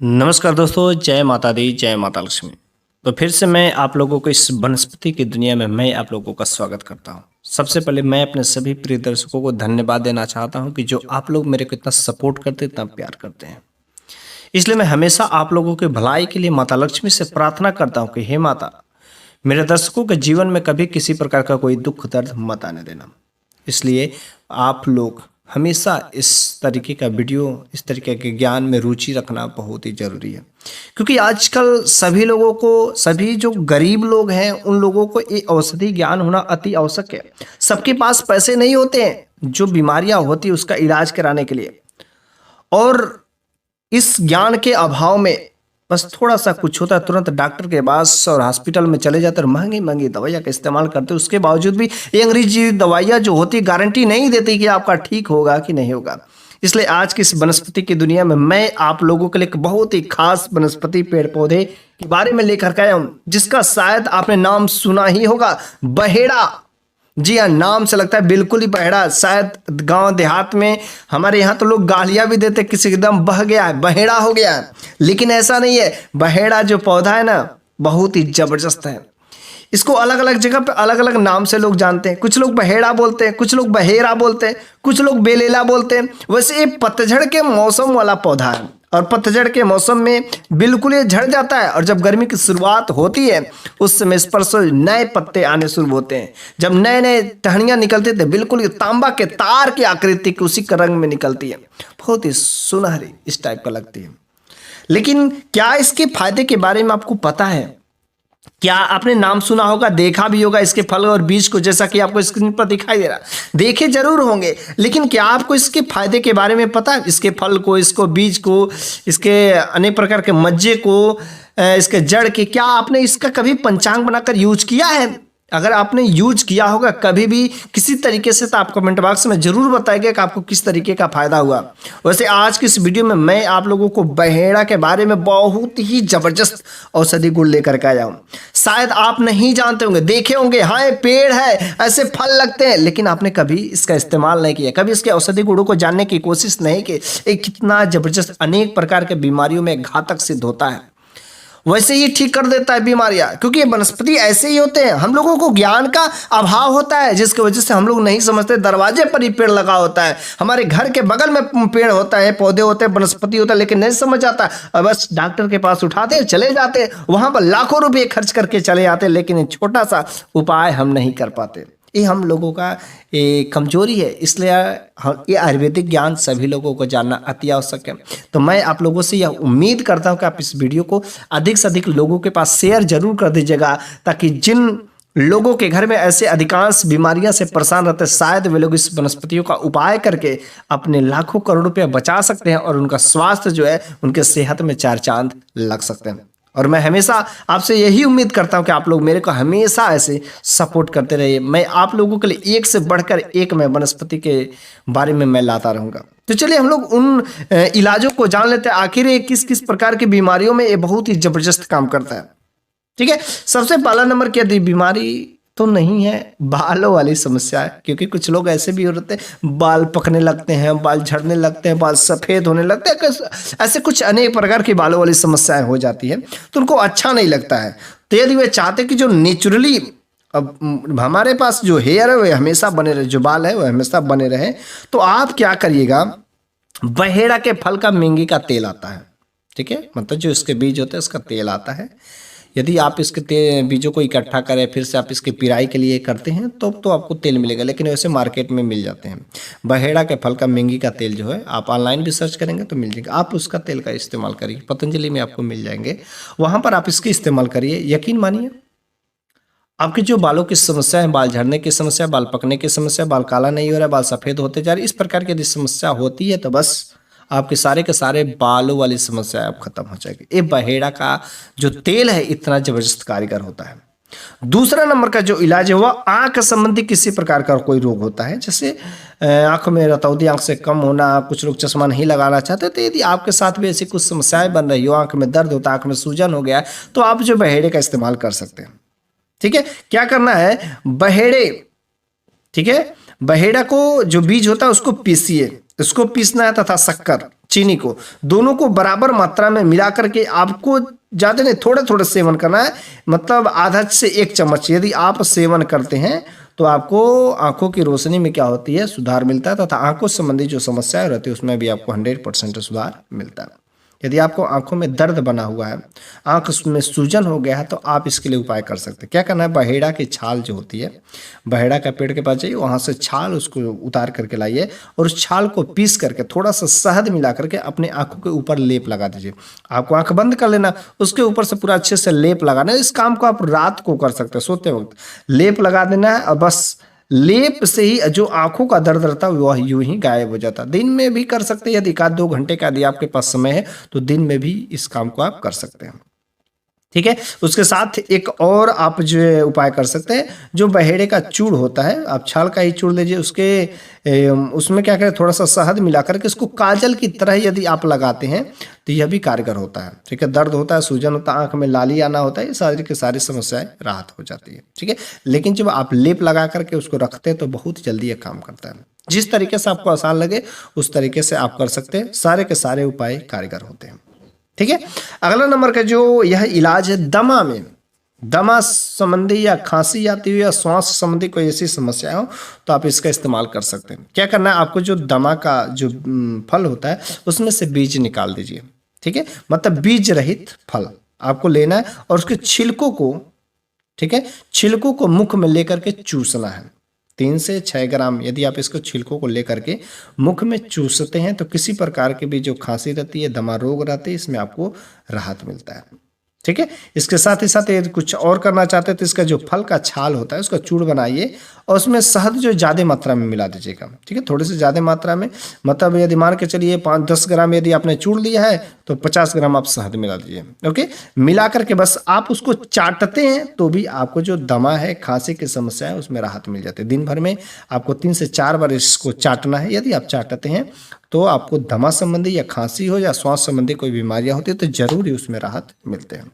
नमस्कार दोस्तों, जय माता दी, जय माता लक्ष्मी। तो फिर से मैं आप लोगों को इस वनस्पति की दुनिया में मैं आप लोगों का स्वागत करता हूं। सबसे पहले मैं अपने सभी प्रिय दर्शकों को धन्यवाद देना चाहता हूं कि जो आप लोग मेरे को इतना सपोर्ट करते, इतना प्यार करते हैं। इसलिए मैं हमेशा आप लोगों के भलाई के लिए माता लक्ष्मी से प्रार्थना करता हूं कि हे माता, मेरे दर्शकों के जीवन में कभी किसी प्रकार का कोई दुख दर्द मत आने देना। इसलिए आप लोग हमेशा इस तरीके का वीडियो, इस तरीके के ज्ञान में रुचि रखना बहुत ही ज़रूरी है, क्योंकि आजकल सभी लोगों को, सभी जो गरीब लोग हैं उन लोगों को ये औषधि ज्ञान होना अति आवश्यक है। सबके पास पैसे नहीं होते हैं जो बीमारियां होती है उसका इलाज कराने के लिए, और इस ज्ञान के अभाव में बस थोड़ा सा कुछ होता है तुरंत डॉक्टर के पास और हॉस्पिटल में चले जाते और महंगी महंगी दवाइयाँ का इस्तेमाल करते। उसके बावजूद भी ये अंग्रेजी दवाइयाँ जो होती गारंटी नहीं देती कि आपका ठीक होगा कि नहीं होगा। इसलिए आज की इस वनस्पति की दुनिया में मैं आप लोगों के लिए एक बहुत ही खास वनस्पति पेड़ पौधे के बारे में लेकर के आया हूँ, जिसका शायद आपने नाम सुना ही होगा, बहेड़ा। जी हाँ, नाम से लगता है बिल्कुल ही बहेड़ा। शायद गांव देहात में हमारे यहाँ तो लोग गालियाँ भी देते, किसी एकदम बह गया है, बहेड़ा हो गया है, लेकिन ऐसा नहीं है। बहेड़ा जो पौधा है ना, बहुत ही जबरदस्त है। इसको अलग अलग जगह पे अलग अलग नाम से लोग जानते हैं। कुछ लोग बहेड़ा बोलते हैं, कुछ लोग बहेरा बोलते हैं, कुछ लोग बेलेला बोलते हैं। वैसे ये पतझड़ के मौसम वाला पौधा है, और पतझड़ के मौसम में बिल्कुल ये झड़ जाता है, और जब गर्मी की शुरुआत होती है उस समय इस पर से नए पत्ते आने शुरू होते हैं। जब नए नए टहनियाँ निकलती थे, बिल्कुल ये तांबा के तार की आकृति की उसी का रंग में निकलती है, बहुत ही सुनहरी इस टाइप का लगती है। लेकिन क्या इसके फायदे के बारे में आपको पता है? क्या आपने नाम सुना होगा, देखा भी होगा इसके फल और बीज को, जैसा कि आपको स्क्रीन पर दिखाई दे रहा, देखे जरूर होंगे, लेकिन क्या आपको इसके फायदे के बारे में पता है? इसके फल को, इसको बीज को, इसके अनेक प्रकार के मज्जे को, इसके जड़ के, क्या आपने इसका कभी पंचांग बनाकर यूज किया है? अगर आपने यूज किया होगा कभी भी किसी तरीके से, तो आप कमेंट बॉक्स में जरूर बताइएगा कि आपको किस तरीके का फायदा हुआ। वैसे आज की इस वीडियो में मैं आप लोगों को बहेड़ा के बारे में बहुत ही जबरदस्त औषधि गुण लेकर के आया हूँ। शायद आप नहीं जानते होंगे, देखे होंगे, हाँ ये पेड़ है, ऐसे फल लगते हैं, लेकिन आपने कभी इसका इस्तेमाल नहीं किया, कभी इसके औषधि गुणों को जानने की कोशिश नहीं की। ये कितना जबरदस्त अनेक प्रकार के बीमारियों में घातक सिद्ध होता है, वैसे ही ठीक कर देता है बीमारियां, क्योंकि ये वनस्पति ऐसे ही होते हैं। हम लोगों को ज्ञान का अभाव होता है, जिसकी वजह से हम लोग नहीं समझते। दरवाजे पर ही पेड़ लगा होता है, हमारे घर के बगल में पेड़ होता है, पौधे होते हैं, वनस्पति होता है, लेकिन नहीं समझ आता। और बस डॉक्टर के पास उठाते हैं, चले जाते हैं, वहां पर लाखों रुपये खर्च करके चले आते हैं, लेकिन छोटा सा उपाय हम नहीं कर पाते। ये हम लोगों का कमजोरी है। इसलिए ये आयुर्वेदिक ज्ञान सभी लोगों को जानना अति आवश्यक है। तो मैं आप लोगों से यह उम्मीद करता हूं कि आप इस वीडियो को अधिक से अधिक लोगों के पास शेयर जरूर कर दीजिएगा, ताकि जिन लोगों के घर में ऐसे अधिकांश बीमारियां से परेशान रहते हैं, शायद वे लोग इस वनस्पतियों का उपाय करके अपने लाखों करोड़ रुपये बचा सकते हैं, और उनका स्वास्थ्य जो है, उनके सेहत में चार चांद लग सकते हैं। और मैं हमेशा आपसे यही उम्मीद करता हूं कि आप लोग मेरे को हमेशा ऐसे सपोर्ट करते रहिए। मैं आप लोगों के लिए एक से बढ़कर एक मैं वनस्पति के बारे में मैं लाता रहूंगा। तो चलिए हम लोग उन इलाजों को जान लेते हैं, आखिर ये किस किस प्रकार की बीमारियों में ये बहुत ही जबरदस्त काम करता है। ठीक है, सबसे पहला नंबर क्या दी? बीमारी तो नहीं है, बालों वाली समस्या है, क्योंकि कुछ लोग ऐसे भी होते हैं, बाल पकने लगते हैं, बाल झड़ने लगते हैं, बाल सफ़ेद होने लगते हैं, ऐसे कुछ अनेक प्रकार की बालों वाली समस्याएं हो जाती है, तो उनको अच्छा नहीं लगता है। तो यदि वे चाहते कि जो नेचुरली अब हमारे पास जो हेयर है वह हमेशा बने रहे, जो बाल है वह हमेशा बने रहे, तो आप क्या करिएगा, बहेड़ा के फल का मेंगी का तेल आता है। ठीक है, मतलब जो इसके बीज होते हैं उसका तेल आता है। यदि आप इसके बीजों को इकट्ठा करें, फिर से आप इसकी पिराई के लिए करते हैं, तो आपको तेल मिलेगा, लेकिन वैसे मार्केट में मिल जाते हैं। बहेड़ा के फल का मेंगी का तेल जो है, आप ऑनलाइन भी सर्च करेंगे तो मिल जाएगा। आप उसका तेल का इस्तेमाल करिए, पतंजलि में आपको मिल जाएंगे, वहाँ पर आप इसके इस्तेमाल करिए। यकीन मानिए, आपकी जो बालों की समस्या है, बाल झड़ने की समस्या, बाल पकने की समस्या, बाल काला नहीं हो रहा है, बाल सफ़ेद होते जा रहे, इस प्रकार की यदि समस्या होती है तो बस आपके सारे के सारे बालों वाली समस्या अब खत्म हो जाएगी। ये बहेड़ा का जो तेल है इतना जबरदस्त कारीगर होता है। दूसरा नंबर का जो इलाज है वह आंख संबंधी किसी प्रकार का कोई रोग होता है, जैसे आंख में रतौंधी, आंख से कम होना, कुछ लोग चश्मा नहीं लगाना चाहते, तो यदि आपके साथ भी ऐसी कुछ समस्याएं बन रही हो, आंख में दर्द होता है, आंख में सूजन हो गया, तो आप जो बहेड़े का इस्तेमाल कर सकते हैं। ठीक है, क्या करना है, बहेड़े, ठीक है, बहेड़ा को जो बीज होता है उसको पीसिए, इसको पीसना है, तथा शक्कर, चीनी को, दोनों को बराबर मात्रा में मिला करके आपको ज़्यादा नहीं थोड़ा थोड़ा सेवन करना है, मतलब आधा से 1 चम्मच यदि आप सेवन करते हैं तो आपको आंखों की रोशनी में क्या होती है, सुधार मिलता है तथा आंखों संबंधी जो समस्याएं रहती है उसमें भी आपको 100% सुधार मिलता है। यदि आपको आंखों में दर्द बना हुआ है, आंख में सूजन हो गया है, तो आप इसके लिए उपाय कर सकते हैं। क्या करना है, बहेड़ा की छाल जो होती है, बहेड़ा का पेड़ के पास जाइए, वहाँ से छाल उसको उतार करके लाइए और उस छाल को पीस करके थोड़ा सा शहद मिला करके अपने आंखों के ऊपर लेप लगा दीजिए। आपको आंख बंद कर लेना, उसके ऊपर से पूरा अच्छे से लेप लगाना है। इस काम को आप रात को कर सकते हैं, सोते वक्त लेप लगा देना है और बस लेप से ही जो आंखों का दर्द रहता है वह यूं ही गायब हो जाता है। दिन में भी कर सकते हैं, यदि 1-2 घंटे का यदि आपके पास समय है तो दिन में भी इस काम को आप कर सकते हैं। ठीक है, उसके साथ एक और आप जो है उपाय कर सकते हैं, जो बहेड़े का चूड़ होता है, आप छाल का ही चूड़ लीजिए, उसमें क्या करें, थोड़ा सा शहद मिला करके इसको काजल की तरह यदि आप लगाते हैं तो यह भी कारगर होता है। ठीक है, दर्द होता है, सूजन होता है, आंख में लाली आना होता है, ये सारी की सारी समस्याएं राहत हो जाती है। ठीक है, लेकिन जब आप लेप लगा करके उसको रखते हैं तो बहुत जल्दी ये काम करता है। जिस तरीके से आपको आसान लगे उस तरीके से आप कर सकते हैं, सारे के सारे उपाय कारगर होते हैं। ठीक है, अगला नंबर का जो यह इलाज है दमा में, दमा संबंधी या खांसी आती हुई या श्वास संबंधी कोई ऐसी समस्या हो तो आप इसका इस्तेमाल कर सकते हैं। क्या करना है, आपको जो दमा का जो फल होता है उसमें से बीज निकाल दीजिए। ठीक है, मतलब बीज रहित फल आपको लेना है और उसके छिलकों को, ठीक है, छिलकों को मुख में लेकर के चूसना है। 3 से 6 ग्राम यदि आप इसको छिलकों को लेकर के मुख में चूसते हैं तो किसी प्रकार की भी जो खांसी रहती है, दमा रोग रहती है, इसमें आपको राहत मिलता है। ठीक है, इसके साथ ही साथ यदि कुछ और करना चाहते हैं तो इसका जो फल का छाल होता है उसका चूड़ बनाइए और उसमें शहद जो ज़्यादा मात्रा में मिला दीजिएगा। ठीक है, थोड़ी सी ज़्यादा मात्रा में, मतलब यदि मान के चलिए 5-10 ग्राम यदि आपने चूड़ लिया है तो 50 ग्राम आप शहद मिला दीजिए। ओके, मिला करके बस आप उसको चाटते हैं तो भी आपको जो दमा है, खांसी की समस्या है, उसमें राहत मिल जाती है। दिन भर में आपको 3 से 4 बार इसको चाटना है। यदि आप चाटते हैं तो आपको दमा संबंधी या खांसी हो या श्वास संबंधी कोई बीमारियां होती है तो जरूर ही उसमें राहत मिलते हैं।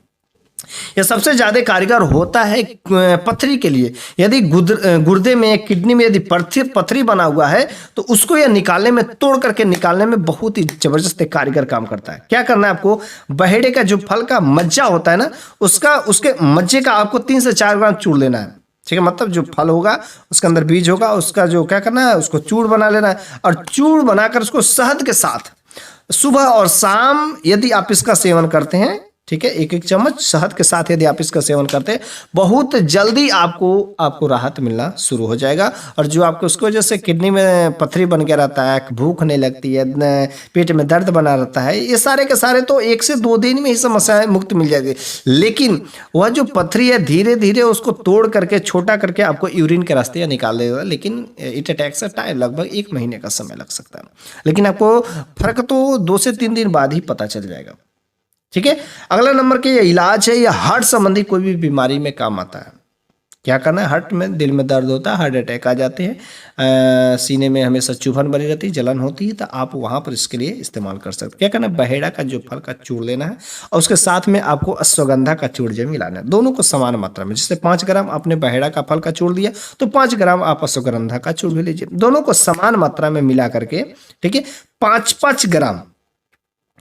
यह सबसे ज्यादा कारगर होता है पथरी के लिए। यदि गुर्दे में, किडनी में यदि पथरी बना हुआ है तो उसको यह निकालने में, तोड़ करके निकालने में बहुत ही जबरदस्त कारगर काम करता है। क्या करना है आपको, बहेड़े का जो फल का मज्जा होता है ना, उसके मज्जे का आपको 3 से 4 ग्राम चूड़ लेना है। ठीक है, मतलब जो फल होगा उसके अंदर बीज होगा, उसका जो क्या करना है, उसको चूड़ बना लेना है और चूड़ बनाकर उसको शहद के साथ सुबह और शाम यदि आप इसका सेवन करते हैं, ठीक है, 1-1 चम्मच शहद के साथ यदि आप इसका सेवन करते हैं, बहुत जल्दी आपको राहत मिलना शुरू हो जाएगा। और जो आपको उसको जैसे किडनी में पथरी बन के रहता है, भूख नहीं लगती है, पेट में दर्द बना रहता है, ये सारे के सारे तो 1 से 2 दिन में ही समस्याएं मुक्त मिल जाएगी। लेकिन वह जो पथरी है धीरे धीरे उसको तोड़ करके, छोटा करके आपको यूरिन के रास्ते या निकाल देगा। लेकिन इट टेक्स अ टाइम, लगभग 1 महीने का समय लग सकता है, लेकिन आपको फर्क तो 2 से 3 दिन बाद ही पता चल जाएगा। ठीक है, अगला नंबर के ये इलाज है, यह हार्ट संबंधी कोई भी बीमारी में काम आता है। क्या करना है, हार्ट में, दिल में दर्द होता है, हार्ट अटैक आ जाते हैं, सीने में हमेशा चुभन बनी रहती है, जलन होती है, तो आप वहाँ पर इसके लिए इस्तेमाल कर सकते हैं। क्या करना है, बहेड़ा का जो फल का चूड़ लेना है और उसके साथ में आपको अश्वगंधा का चूड़ जो मिलाना है, दोनों को समान मात्रा में। जैसे 5 ग्राम आपने बहेड़ा का फल का चूड़ दिया तो 5 ग्राम आप अश्वगंधा का चूड़ भी लीजिए, दोनों को समान मात्रा में मिला करके। ठीक है, 5-5 ग्राम,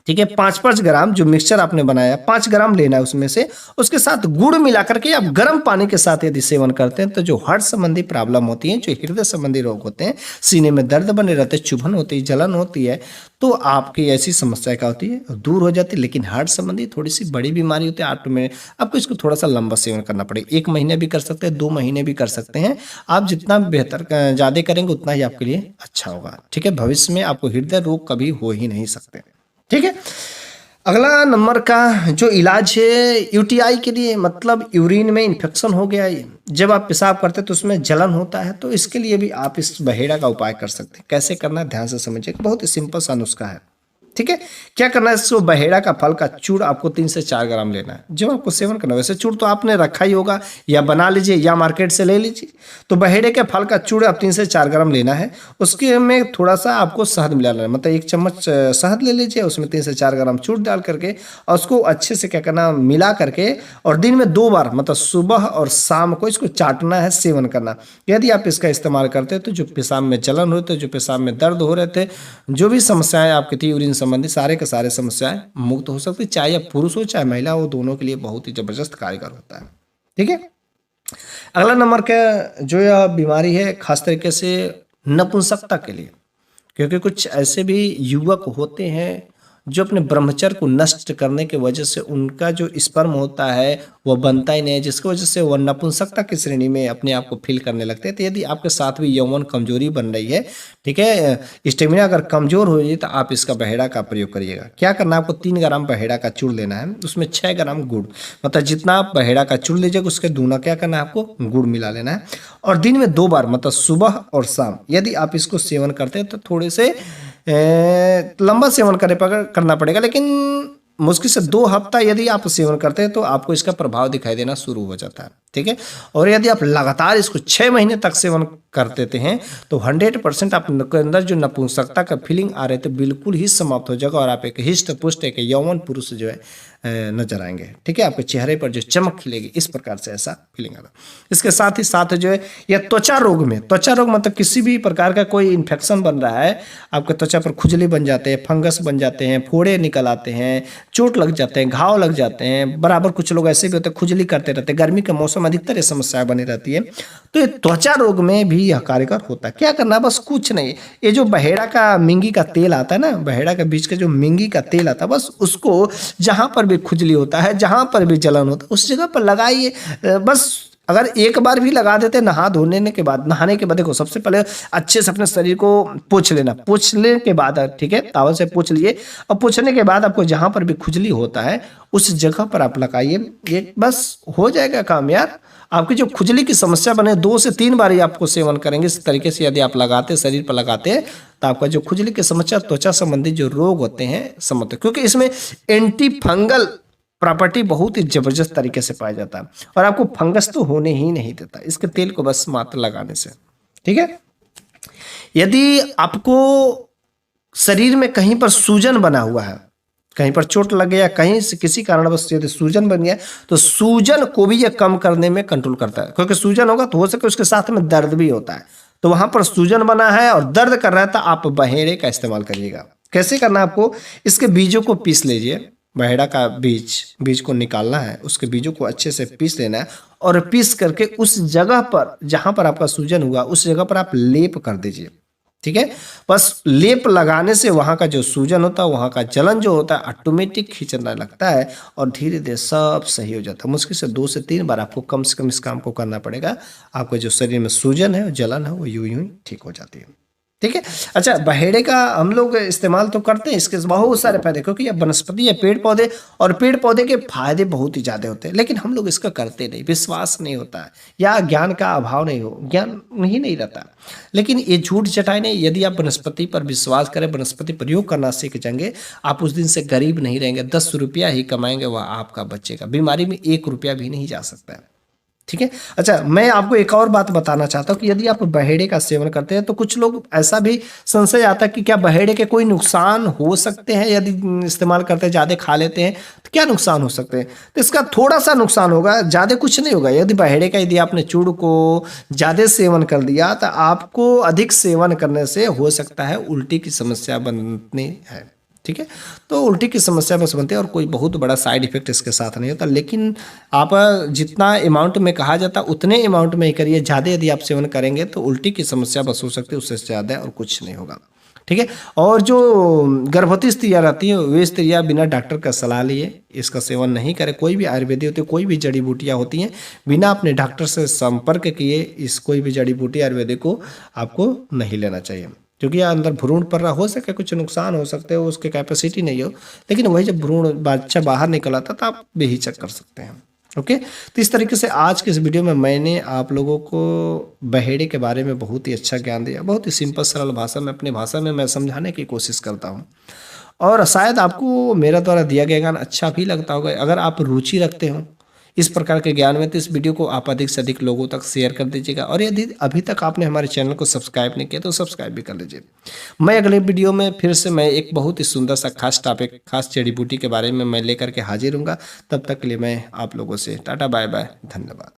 ठीक है, 5-5 ग्राम जो मिक्सचर आपने बनाया 5 ग्राम लेना है उसमें से, उसके साथ गुड़ मिला करके आप गर्म पानी के साथ यदि सेवन करते हैं तो जो हार्ट संबंधी प्रॉब्लम होती है, जो हृदय संबंधी रोग होते हैं, सीने में दर्द बने रहते हैं, चुभन होती है, जलन होती है, तो आपकी ऐसी समस्या क्या होती है, दूर हो जाती है। लेकिन हार्ट संबंधी थोड़ी सी बड़ी बीमारी होती है, 8 में आपको इसको थोड़ा सा लंबा सेवन करना पड़ेगा। 1 महीने भी कर सकते हैं, 2 महीने भी कर सकते हैं। आप जितना बेहतर ज़्यादा करेंगे उतना ही आपके लिए अच्छा होगा। ठीक है, भविष्य में आपको हृदय रोग कभी हो ही नहीं सकते। ठीक है, अगला नंबर का जो इलाज है यूटीआई के लिए, मतलब यूरिन में इन्फेक्शन हो गया है, जब आप पेशाब करते हैं तो उसमें जलन होता है, तो इसके लिए भी आप इस बहेड़ा का उपाय कर सकते हैं। कैसे करना है ध्यान से समझिए, बहुत ही सिंपल सा नुस्खा है। ठीक है, क्या करना है, इसको बहेड़ा का फल का चूड़ आपको 3 से 4 ग्राम लेना है, जब आपको सेवन करना है। वैसे चूड़ तो आपने रखा ही होगा, या बना लीजिए या मार्केट से ले लीजिए। तो बहेड़े के फल का चूड़ आप 3 से 4 ग्राम लेना है, उसके में थोड़ा सा आपको शहद मिलाना है, मतलब 1 चम्मच शहद ले लीजिए, उसमें 3 से 4 ग्राम चूड़ डाल करके और उसको अच्छे से क्या करना, मिला करके और दिन में 2 बार, मतलब सुबह और शाम को इसको चाटना है, सेवन करना। यदि आप इसका इस्तेमाल करते हैं तो जो पेशाब में जलन होते, जो पेशाब में दर्द हो रहे थे, जो भी समस्याएं आपकी थी, यूरिन संबंधी सारे के सारे समस्याएं मुक्त हो सकती है, चाहे पुरुष हो चाहे महिला हो, दोनों के लिए बहुत ही जबरदस्त कारगर होता है। ठीक है, अगला नंबर का जो यह बीमारी है खास तरीके से नपुंसकता के लिए, क्योंकि कुछ ऐसे भी युवक होते हैं जो अपने ब्रह्मचर्य को नष्ट करने की वजह से उनका जो स्पर्म होता है वह बनता ही नहीं है, जिसकी वजह से वह नपुंसकता की श्रेणी में अपने आप को फील करने लगते हैं। तो यदि आपके साथ भी यौवन कमजोरी बन रही है, ठीक है, स्टेमिना अगर कमजोर हो जाए, तो आप इसका बहेड़ा का प्रयोग करिएगा। क्या करना है, आपको 3 ग्राम बहेड़ा का चूर्ण लेना है, उसमें 6 ग्राम गुड़, मतलब जितना आप बहेड़ा का चूर्ण लीजिएगा उसके दूना क्या करना है, आपको गुड़ मिला लेना है। और दिन में 2 बार, मतलब सुबह और शाम, यदि आप इसको सेवन करते हैं तो थोड़े से लंबा सेवन करना पड़ेगा, लेकिन मुश्किल से 2 हफ्ता यदि आप सेवन करते हैं तो आपको इसका प्रभाव दिखाई देना शुरू हो जाता है। ठीक है, और यदि आप लगातार इसको 6 महीने तक सेवन कर देते हैं तो 100% आपके अंदर जो नपुंसकता का फीलिंग आ रहे थे बिल्कुल ही समाप्त हो जाएगा और आप एक हिष्ट पुष्ट एक यौवन पुरुष जो है नजर आएंगे। ठीक है, आपके चेहरे पर जो चमक खिलेगी, इस प्रकार से ऐसा फीलिंग आएगा। इसके साथ ही साथ जो है यह त्वचा रोग में, त्वचा रोग मतलब किसी भी प्रकार का कोई इन्फेक्शन बन रहा है, आपके त्वचा पर खुजली बन जाते हैं, फंगस बन जाते हैं, फोड़े निकल आते हैं, चोट लग जाते हैं, घाव लग जाते हैं, बराबर कुछ लोग ऐसे भी होते हैं खुजली करते रहते हैं, गर्मी के मौसम अधिकतर ये समस्या बनी रहती है। तो ये त्वचा रोग में भी यह कारगर होता है। क्या करना है, बस कुछ नहीं, ये जो बहेड़ा का मिंगी का तेल आता है ना, बहेड़ा के बीच का जो मिंगी का तेल आता है, बस उसको जहां पर भी खुजली होता है, जहां पर भी जलन होता है, उस जगह पर लगाइए। बस अगर एक बार भी लगा देते नहाने के बाद देखो, सबसे पहले अच्छे से अपने शरीर को पोंछ लेना, पोंछने के बाद, ठीक है, टॉवल से पोंछ लिए, और पोंछने के बाद आपको जहां पर भी खुजली होता है उस जगह पर आप लगाइए, ये बस हो जाएगा काम यार। आपकी जो खुजली की समस्या बने 2 से 3 बार ही आपको सेवन करेंगे इस तरीके से, यदि आप लगाते शरीर पर लगाते तो आपका जो खुजली की समस्या, त्वचा संबंधी जो रोग होते हैं समझते, क्योंकि इसमें एंटी फंगल प्रॉपर्टी बहुत ही जबरदस्त तरीके से पाया जाता है और आपको फंगस तो होने ही नहीं देता इसके तेल को बस मात्र लगाने से। ठीक है, यदि आपको शरीर में कहीं पर सूजन बना हुआ है, कहीं पर चोट लग गया, कहीं से किसी कारणवश यदि सूजन बन गया, तो सूजन को भी यह कम करने में कंट्रोल करता है, क्योंकि सूजन होगा तो हो सके उसके साथ में दर्द भी होता है। तो वहां पर सूजन बना है और दर्द कर रहा है तो आप बहेड़े का इस्तेमाल करिएगा। कैसे करना है, आपको इसके बीजों को पीस लीजिए, बहेड़ा का बीज को निकालना है, उसके बीजों को अच्छे से पीस लेना है और पीस करके उस जगह पर जहां पर आपका सूजन हुआ उस जगह पर आप लेप कर दीजिए। ठीक है, बस लेप लगाने से वहां का जो सूजन होता है, वहां का जलन जो होता है ऑटोमेटिक खींचने लगता है और धीरे धीरे सब सही हो जाता है। मुश्किल से 2 से 3 बार आपको कम से कम इस काम को करना पड़ेगा, आपके जो शरीर में सूजन है, जलन है, वो यूं यूं ठीक हो जाती है। ठीक है, अच्छा, बहेड़े का हम लोग इस्तेमाल तो करते हैं, इसके बहुत सारे फायदे, क्योंकि यह वनस्पति है, पेड़ पौधे, और पेड़ पौधे के फायदे बहुत ही ज़्यादा होते हैं, लेकिन हम लोग इसका करते नहीं, विश्वास नहीं होता है या ज्ञान का अभाव नहीं हो, ज्ञान ही नहीं रहता। लेकिन ये झूठ चटाई नहीं, यदि आप वनस्पति पर विश्वास करें, वनस्पति प्रयोग करना सीख जाएंगे, आप उस दिन से गरीब नहीं रहेंगे, 10 रुपया ही कमाएंगे, वह आपका बचेगा, बीमारी में 1 रुपया भी नहीं जा सकता है। ठीक है, अच्छा, मैं आपको एक और बात बताना चाहता हूँ कि यदि आप बहेड़े का सेवन करते हैं तो कुछ लोग ऐसा भी संशय आता है कि क्या बहेड़े के कोई नुकसान हो सकते हैं, यदि इस्तेमाल करते हैं, ज़्यादा खा लेते हैं तो क्या नुकसान हो सकते हैं। तो इसका थोड़ा सा नुकसान होगा, ज़्यादा कुछ नहीं होगा। यदि बहेड़े का यदि आपने चूर्ण को ज़्यादा सेवन कर दिया तो आपको अधिक सेवन करने से हो सकता है उल्टी की समस्या बननी है। ठीक है, तो उल्टी की समस्या बस बनती है और कोई बहुत बड़ा साइड इफेक्ट इसके साथ नहीं होता, लेकिन आप जितना अमाउंट में कहा जाता उतने अमाउंट में ही करिए, ज़्यादा यदि आप सेवन करेंगे तो उल्टी की समस्या बस हो सकती है, उससे ज़्यादा और कुछ नहीं होगा। ठीक है, और जो गर्भवती स्त्रियाँ रहती हैं वे स्त्रियाँ बिना डॉक्टर का सलाह लिए इसका सेवन नहीं करें। कोई भी आयुर्वेदिक होती है, कोई भी जड़ी बूटियाँ होती हैं, बिना अपने डॉक्टर से संपर्क किए इस कोई भी जड़ी बूटी आयुर्वेदिक को आपको नहीं लेना चाहिए, क्योंकि अंदर भ्रूण पर हो सके कुछ नुकसान हो सकते हो, उसके कैपेसिटी नहीं हो, लेकिन वही जब भ्रूण बच्चा बाहर निकल आता तो आप बेहिचक कर सकते हैं। ओके, तो इस तरीके से आज के इस वीडियो में मैंने आप लोगों को बहेड़े के बारे में बहुत ही अच्छा ज्ञान दिया, बहुत ही सिंपल सरल भाषा में, अपनी भाषा में मैं समझाने की कोशिश करता हूँ और शायद आपको मेरा द्वारा दिया गया ज्ञान अच्छा भी लगता होगा। अगर आप रुचि रखते हो इस प्रकार के ज्ञान में तो इस वीडियो को आप अधिक से अधिक लोगों तक शेयर कर दीजिएगा, और यदि अभी तक आपने हमारे चैनल को सब्सक्राइब नहीं किया तो सब्सक्राइब भी कर लीजिए। मैं अगले वीडियो में फिर से मैं एक बहुत ही सुंदर सा खास टॉपिक, खास जड़ी बूटी के बारे में मैं लेकर के हाजिर हूँगा। तब तक के लिए मैं आप लोगों से टाटा बाय बाय, धन्यवाद।